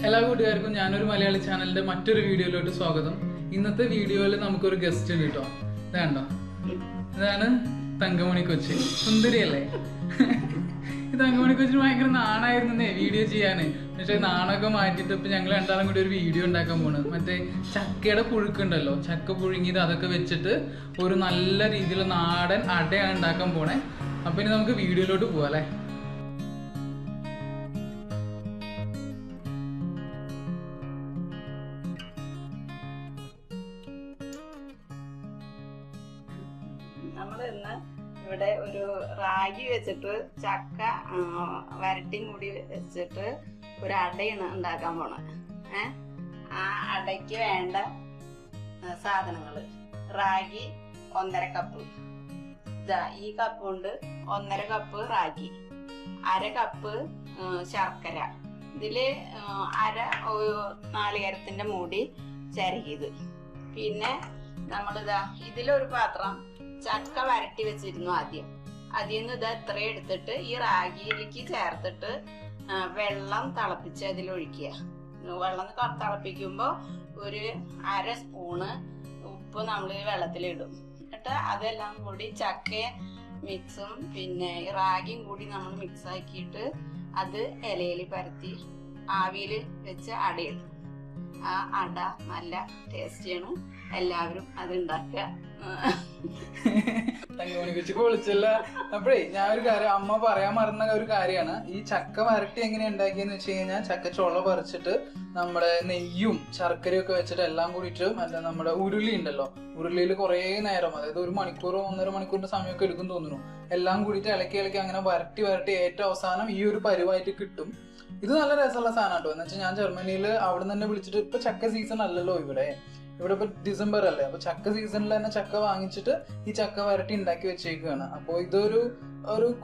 എല്ലാ കൂട്ടുകാർക്കും ഞാനൊരു മലയാളി ചാനലിന്റെ മറ്റൊരു വീഡിയോയിലോട്ട് സ്വാഗതം. ഇന്നത്തെ വീഡിയോയിൽ നമുക്കൊരു ഗസ്റ്റ് ഉണ്ട് കേട്ടോ. ഇതാണ്ടോ, ഇതാണ് തങ്കമണി കൊച്ചി. സുന്ദരിയല്ലേ? ഈ തങ്കമണി കൊച്ചിന് ഭയങ്കര നാണായിരുന്നേ വീഡിയോ ചെയ്യാന്. പക്ഷെ നാണൊക്കെ മാറ്റിയിട്ട് ഇപ്പൊ ഞങ്ങൾ രണ്ടാളും കൂടി ഒരു വീഡിയോ ഉണ്ടാക്കാൻ പോണ്. മറ്റേ ചക്കയുടെ പുഴുക്കുണ്ടല്ലോ, ചക്ക പുഴുങ്ങിയത് അതൊക്കെ വെച്ചിട്ട് ഒരു നല്ല രീതിയിലുള്ള നാടൻ അടയാണ് ഉണ്ടാക്കാൻ പോണേ. അപ്പൊ ഇനി നമുക്ക് വീഡിയോയിലോട്ട് പോവാം അല്ലേ. ഇവിടെ ഒരു റാഗി വെച്ചിട്ട് ചക്ക വരട്ടിയും കൂടി വെച്ചിട്ട് ഒരു അടയാണ് ഉണ്ടാക്കാൻ പോണത്. ആ അടയ്ക്ക് വേണ്ട സാധനങ്ങൾ: റാഗി 1.5 കപ്പ്, ഈ കപ്പ് കൊണ്ട് 1.5 കപ്പ് റാഗി, 1/2 കപ്പ് ശർക്കര, ഇതില് 1/2 നാളികേരത്തിന്റെ മൂടി ചിരകിയത്. പിന്നെ നമ്മളിതാ ഇതിലൊരു പാത്രം ചക്ക വരട്ടി വെച്ചിരുന്നു. അതിൽ നിന്ന് ഇത്ര എടുത്തിട്ട് ഈ റാഗിയിലേക്ക് ചേർത്തിട്ട് വെള്ളം തിളപ്പിച്ച് അതിലൊഴിക്കുക. വെള്ളം തിളപ്പിക്കുമ്പോൾ ഒരു 1/2 സ്പൂണ് ഉപ്പ് നമ്മൾ വെള്ളത്തിലിടും. എന്നിട്ട് അതെല്ലാം കൂടി ചക്ക മിക്സും പിന്നെ റാഗിയും കൂടി നമ്മൾ മിക്സ് ആക്കിയിട്ട് അത് ഇലയിൽ പരത്തി ആവിയിൽ വെച്ച് അടയിടും. ആ അട നല്ല ടേസ്റ്റിയാണ്. എല്ലാവരും അത് ഉണ്ടാക്കുക. തങ്കമണി കൊച്ചി പൊളിച്ചല്ല. അപ്പഴേ ഞാൻ ഒരു കാര്യം അമ്മ പറയാൻ മറന്ന ഒരു കാര്യമാണ്. ഈ ചക്ക വരട്ടി എങ്ങനെ ഉണ്ടാക്കിയെന്ന് വെച്ച് കഴിഞ്ഞാൽ ചക്ക ചുള പറിച്ചിട്ട് നമ്മുടെ നെയ്യും ശർക്കരയും ഒക്കെ വെച്ചിട്ട് എല്ലാം കൂടിയിട്ട് മറ്റേ നമ്മുടെ ഉരുളി ഉണ്ടല്ലോ, ഉരുളിയിൽ കുറെ നേരം, അതായത് 1 മണിക്കൂറോ 1.5 മണിക്കൂറിന്റെ സമയമൊക്കെ എടുക്കും തോന്നുന്നു. എല്ലാം കൂടിയിട്ട് ഇളക്കി അങ്ങനെ വരട്ടി ഏറ്റവും അവസാനം ഈ ഒരു പരുവായിട്ട് കിട്ടും. ഇത് നല്ല രസമുള്ള സാധനം കേട്ടോ. എന്ന് വെച്ചാൽ ഞാൻ ജർമ്മനിയിൽ അവിടെ തന്നെ വിളിച്ചിട്ട്, ഇപ്പൊ ചക്ക സീസൺ അല്ലല്ലോ ഇവിടെ ഇപ്പൊ ഡിസംബർ അല്ലേ, അപ്പൊ ചക്ക സീസണിൽ തന്നെ ചക്ക വാങ്ങിച്ചിട്ട് ഈ ചക്ക വരട്ടി ഉണ്ടാക്കി വെച്ചേക്കുകയാണ്. അപ്പൊ ഇതൊരു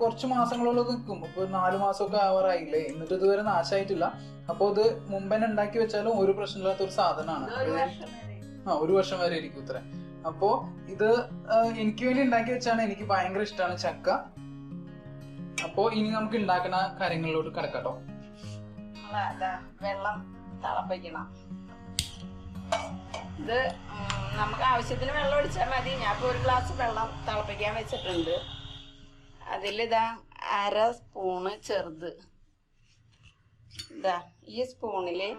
കുറച്ച് മാസങ്ങളോളം നിൽക്കും. ഇപ്പൊ 4 മാസമൊക്കെ ആവാറായില്ലേ, എന്നിട്ട് ഇതുവരെ നാശമായിട്ടില്ല. അപ്പൊ ഇത് മുമ്പന്നെ ഉണ്ടാക്കി വെച്ചാലും ഒരു പ്രശ്നമില്ലാത്ത ഒരു സാധനമാണ്. 1 വർഷം വരെ ഇരിക്കും ഇത്ര. അപ്പോ ഇത് എനിക്ക് വേണ്ടി ഉണ്ടാക്കി വെച്ചാണ്. എനിക്ക് ഭയങ്കര ഇഷ്ടമാണ് ചക്ക. അപ്പോ ഇനി നമുക്ക് ഉണ്ടാക്കുന്ന കാര്യങ്ങളിലോട്ട് കിടക്കാട്ടോ. വെള്ളം തിളപ്പിക്കണം. ഇത് നമുക്ക് ആവശ്യത്തിന് വെള്ളം ഒഴിച്ചാൽ മതി. ഞാൻ ഇപ്പോൾ 1 ഗ്ലാസ് വെള്ളം തിളപ്പിക്കാൻ വെച്ചിട്ടുണ്ട്. അതിലിതാ 1/2 സ്പൂണ് ചെറുത്, ഈ സ്പൂണില്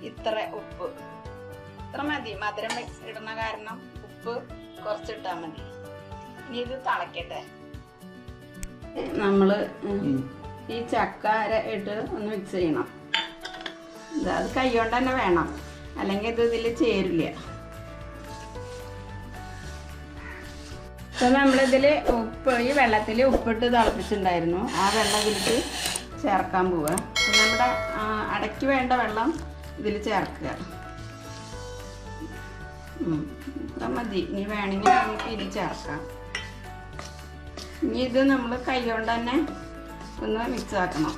ഇത്ര ഉപ്പ്, ഇത്ര മതി. മധുരം ഇടുന്ന കാരണം ഉപ്പ് കുറച്ചിട്ടാൽ മതി. ഇനി ഇത് തിളക്കട്ടെ. നമ്മള് ഈ ചക്ക ഇട്ട് ഒന്ന് മിക്സ് ചെയ്യണം. അത് കൈകൊണ്ട് തന്നെ വേണം, അല്ലെങ്കിൽ ഇത് ഇതിൽ ചേരില്ല. ഇപ്പൊ നമ്മളിതിൽ ഈ വെള്ളത്തിൽ ഉപ്പിട്ട് തിളപ്പിച്ചിട്ടുണ്ടായിരുന്നു. ആ വെള്ളം ഇതിലേക്ക് ചേർക്കാൻ പോവുക. നമ്മുടെ അടയ്ക്ക് വേണ്ട വെള്ളം ഇതിൽ ചേർക്കുക. മതി. ഇനി വേണമെങ്കിൽ നമുക്ക് ഇതിൽ ചേർക്കാം. ഇനി ഇത് നമ്മൾ കൈ കൊണ്ട് തന്നെ ഒന്ന് മിക്സ് ആക്കണം.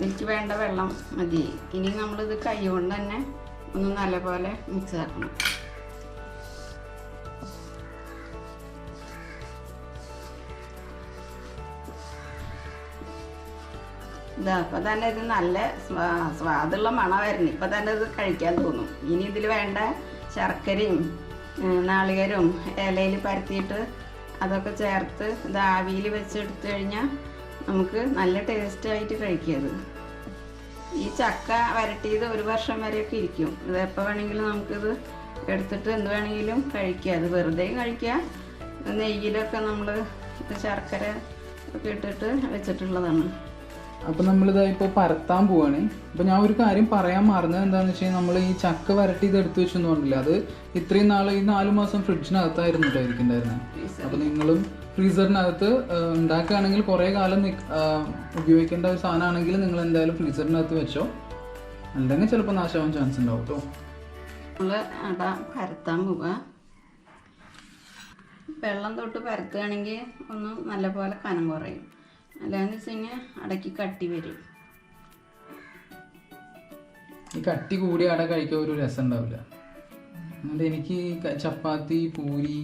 എനിക്ക് വേണ്ട വെള്ളം മതി. ഇനി നമ്മളിത് കൈ കൊണ്ട് തന്നെ ഒന്ന് നല്ലപോലെ മിക്സ് ആക്കണം. ഇപ്പം തന്നെ ഇത് നല്ല സ്വാദുള്ള മണമായിരുന്നു. ഇപ്പം തന്നെ ഇത് കഴിക്കാൻ തോന്നും. ഇനി ഇതിൽ വേണ്ട ശർക്കരയും നാളികേരവും ഇലയിൽ പരത്തിയിട്ട് അതൊക്കെ ചേർത്ത് ഇത് ആവിയിൽ വെച്ചെടുത്തു കഴിഞ്ഞാൽ നമുക്ക് നല്ല ടേസ്റ്റായിട്ട് കഴിക്കാം. ഈ ചക്ക വരട്ടിയത് 1 വർഷം വരെയൊക്കെ ഇരിക്കും. ഇത് എപ്പോൾ വേണമെങ്കിലും നമുക്കിത് എടുത്തിട്ട് എന്ത് വേണമെങ്കിലും കഴിക്കാം. അത് വെറുതെ കഴിക്കാം. നെയ്യിലൊക്കെ നമ്മൾ ശർക്കര ഒക്കെ ഇട്ടിട്ട് വെച്ചിട്ടുള്ളതാണ്. അപ്പൊ നമ്മളിതാ ഇപ്പൊ പരത്താൻ പോവാണ്. അപ്പൊ ഞാൻ ഒരു കാര്യം പറയാൻ മറന്നത് എന്താന്ന് വെച്ച് കഴിഞ്ഞാൽ, നമ്മൾ ഈ ചക്ക വരട്ടി ഇത് എടുത്തു വെച്ചെന്ന് പറഞ്ഞില്ല, അത് ഇത്രയും നാൾ ഈ 4 മാസം ഫ്രിഡ്ജിനകത്തായിരുന്നു ഇരിക്കുന്നുണ്ടായിരുന്നത്. അപ്പൊ നിങ്ങളും ഫ്രീസറിനകത്ത് ഉണ്ടാക്കുകയാണെങ്കിൽ കുറെ കാലം ഉപയോഗിക്കേണ്ട ഒരു സാധനമാണെങ്കിൽ നിങ്ങൾ എന്തായാലും ഫ്രീസറിനകത്ത് വെച്ചോ, അല്ലെങ്കിൽ ചിലപ്പോൾ നാശമാവാൻ ചാൻസ് ഉണ്ടാവും കേട്ടോ. നമ്മള് അട പരത്താൻ പോവുക. വെള്ളം തൊട്ട് പരത്തുകയാണെങ്കിൽ ഒന്ന് നല്ലപോലെ കനം കുറയും. അല്ലാന്ന് വെച്ച് കഴിഞ്ഞാൽ അടയ്ക്ക് കട്ടി വരും. ഈ കട്ടി കൂടിയ അട കഴിക്കാൻ ഒരു രസം ഉണ്ടാവില്ല. അതുകൊണ്ട് എനിക്ക് ചപ്പാത്തി പൂരി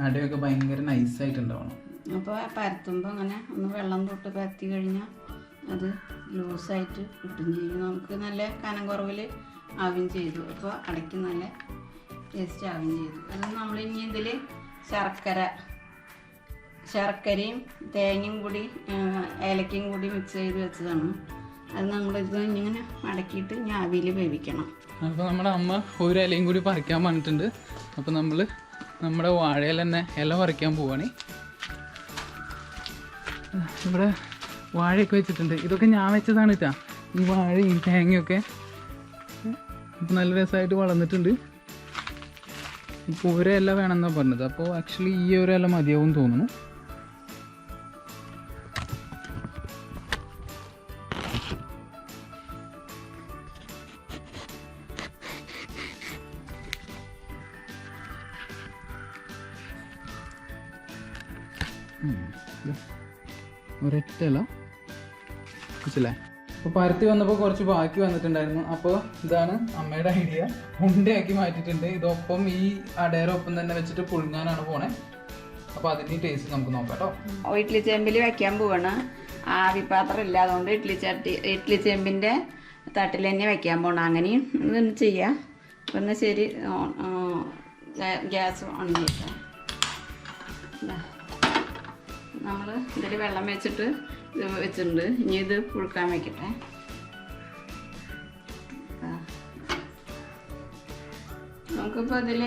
അടയൊക്കെ ഭയങ്കര നൈസായിട്ടുണ്ടാവണം. അപ്പോൾ പരത്തുമ്പോൾ അങ്ങനെ ഒന്ന് വെള്ളം തൊട്ട് പരത്തി കഴിഞ്ഞാൽ അത് ലൂസായിട്ട് കിട്ടും ചെയ്യും. നമുക്ക് നല്ല കനം കുറവിൽ ആവുകയും ചെയ്തു. അപ്പോൾ അടയ്ക്ക് നല്ല ടേസ്റ്റ് ആവുകയും ചെയ്തു. അത് നമ്മൾ ഇനി ഇതിൽ ശർക്കരയും തേങ്ങയും കൂടി ഏലക്കയും കൂടി മിക്സ് ചെയ്ത് വെച്ചതാണ്. അത് നമ്മളിത് ഇങ്ങനെ മടക്കിയിട്ട് ഇനി ആവിയിൽ വേവിക്കണം. അപ്പോൾ നമ്മുടെ അമ്മ ഒരു ഇലയും കൂടി പറിക്കാൻ പറഞ്ഞിട്ടുണ്ട്. അപ്പോൾ നമ്മൾ നമ്മുടെ വാഴയിൽ തന്നെ ഇല പറിക്കാൻ പോവാണ്. ഇവിടെ വാഴയൊക്കെ വെച്ചിട്ടുണ്ട്. ഇതൊക്കെ ഞാൻ വെച്ചതാണ് കേട്ടോ, ഈ വാഴയും തേങ്ങയൊക്കെ. അപ്പോൾ നല്ല രസമായിട്ട് വളർന്നിട്ടുണ്ട്. ഇപ്പോൾ ഒരു ഇല വേണമെന്നാണ് പറഞ്ഞത്. അപ്പോൾ ആക്ച്വലി ഈ ഒരു ഇല മതിയാവും തോന്നുന്നു. ഒരൊറ്റ ഇല വെച്ചല്ലേ. അപ്പോൾ പരത്തി വന്നപ്പോൾ കുറച്ച് ബാക്കി വന്നിട്ടുണ്ടായിരുന്നു. അപ്പോൾ ഇതാണ് അമ്മയുടെ ഐഡിയ, ഉണ്ടയാക്കി മാറ്റിയിട്ടുണ്ട്. ഇതൊപ്പം ഈ അടയുടെ ഒപ്പം തന്നെ വെച്ചിട്ട് പുഴുങ്ങാനാണ് പോണേ. അപ്പോൾ അതിൻ്റെ ടേസ്റ്റ് നമുക്ക് നോക്കാം കേട്ടോ. ഇഡ്ഡലി ചെമ്പിൽ വെക്കാൻ പോവാണ്. ആവിപാത്രം ഇല്ല, അതുകൊണ്ട് ഇഡ്ഡലി ചെമ്പിൻ്റെ തട്ടിൽ തന്നെ വെക്കാൻ പോകണം. അങ്ങനെയും ഇതൊന്ന് ചെയ്യാം. അപ്പം എന്നാൽ ശരി, ഗ്യാസ് ഓൺ ചെയ്യാം. നമ്മൾ ഇതിൽ വെള്ളം വെച്ചിട്ട് ഇത് വെച്ചിട്ടുണ്ട്. ഇനി ഇത് പുഴുക്കാൻ വയ്ക്കട്ടെ. നമുക്കിപ്പോൾ ഇതിൽ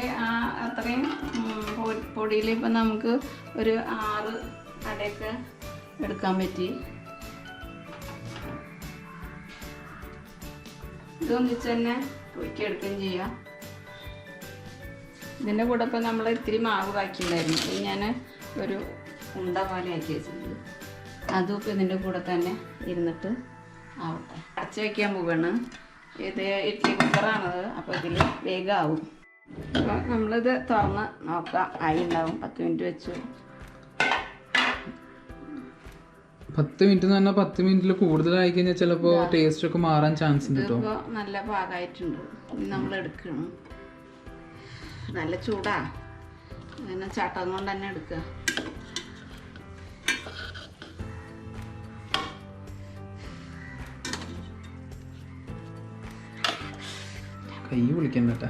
അത്രയും പൊടിയിൽ ഇപ്പം നമുക്ക് ഒരു 6 അടയൊക്കെ എടുക്കാൻ പറ്റി. ഇതൊന്നിച്ച് തന്നെ പൊയ്ക്കെടുക്കുകയും ചെയ്യാം. ഇതിൻ്റെ കൂടെ ഇപ്പം നമ്മൾ ഇത്തിരി മാവ് ബാക്കിയുണ്ടായിരുന്നു. ഇത് ഞാൻ ഒരു ഉണ്ട പോലെ ആക്കി വെച്ചിട്ടുണ്ട്. അതും ഇപ്പം ഇതിൻ്റെ കൂടെ തന്നെ ഇരുന്നിട്ട് ആവട്ടെ. അടച്ച് വയ്ക്കാൻ പോവുകയാണ്. ഇത് ഇഡ്ഡലി കുക്കറാണത്, അപ്പോൾ ഇതിൽ വേഗമാവും. അപ്പോൾ നമ്മളിത് തുറന്ന് നോക്കാം. ആയി ഉണ്ടാവും. 10 മിനിറ്റ് വെച്ചു. 10 മിനിറ്റ് എന്ന് പറഞ്ഞാൽ 10 മിനിറ്റിൽ കൂടുതലായി കഴിഞ്ഞാൽ ചിലപ്പോൾ ടേസ്റ്റ് ഒക്കെ മാറാൻ ചാൻസ് ഉണ്ട് കേട്ടോ. ഇപ്പോൾ നല്ല പാകമായിട്ടുണ്ട്. ഇനി നമ്മൾ എടുക്കണം. നല്ല ചൂടാ, അങ്ങനെ ചട്ടം കൊണ്ട് തന്നെ എടുക്കുക. കൈ വിളിക്കണ്ട കേട്ടാ.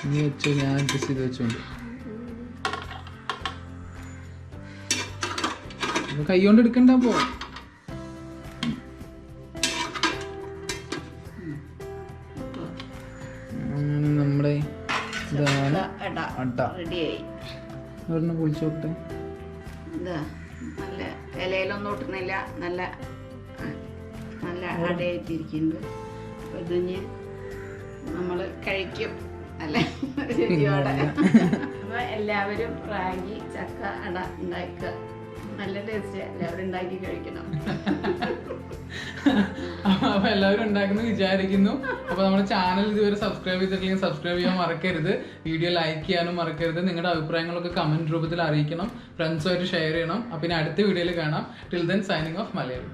നീ വെച്ചോ, ഞാൻ അഡ്ജസ്റ്റ് ചെയ്ത് വെച്ചോണ്ട്. കൈ കൊണ്ട് എടുക്കണ്ട. പോ നമ്മുടെ റെഡിയായി. ഒരെണ്ണം പൊളിച്ചു നോക്കട്ടെ. ഇതാ നല്ല ഇലയിലൊന്നും ഒട്ടുന്നില്ല, നല്ല നല്ല അടയായിട്ടിരിക്കുന്നുണ്ട്. അപ്പോൾ ഇതിന് നമ്മൾ കഴിക്കും. അല്ല ശരിയോടെ. അപ്പോൾ എല്ലാവരും റാഗി ചക്ക അട ഉണ്ടാക്കുക. നല്ല ടേസ്റ്റ്, എല്ലാവരും ഉണ്ടാക്കി കഴിക്കണം. അപ്പൊ എല്ലാവരും ഉണ്ടാക്കുന്നു വിചാരിക്കുന്നു. അപ്പൊ നമ്മുടെ ചാനൽ ഇതുവരെ സബ്സ്ക്രൈബ് ചെയ്തിട്ടില്ലെങ്കിൽ സബ്സ്ക്രൈബ് ചെയ്യാൻ മറക്കരുത്. വീഡിയോ ലൈക്ക് ചെയ്യാനും മറക്കരുത്. നിങ്ങളുടെ അഭിപ്രായങ്ങളൊക്കെ കമന്റ് രൂപത്തിൽ അറിയിക്കണം. ഫ്രണ്ട്സുമായിട്ട് ഷെയർ ചെയ്യണം. അപ്പൊ ഇനി അടുത്ത വീഡിയോയിൽ കാണാം. Till then signing off Malayalam.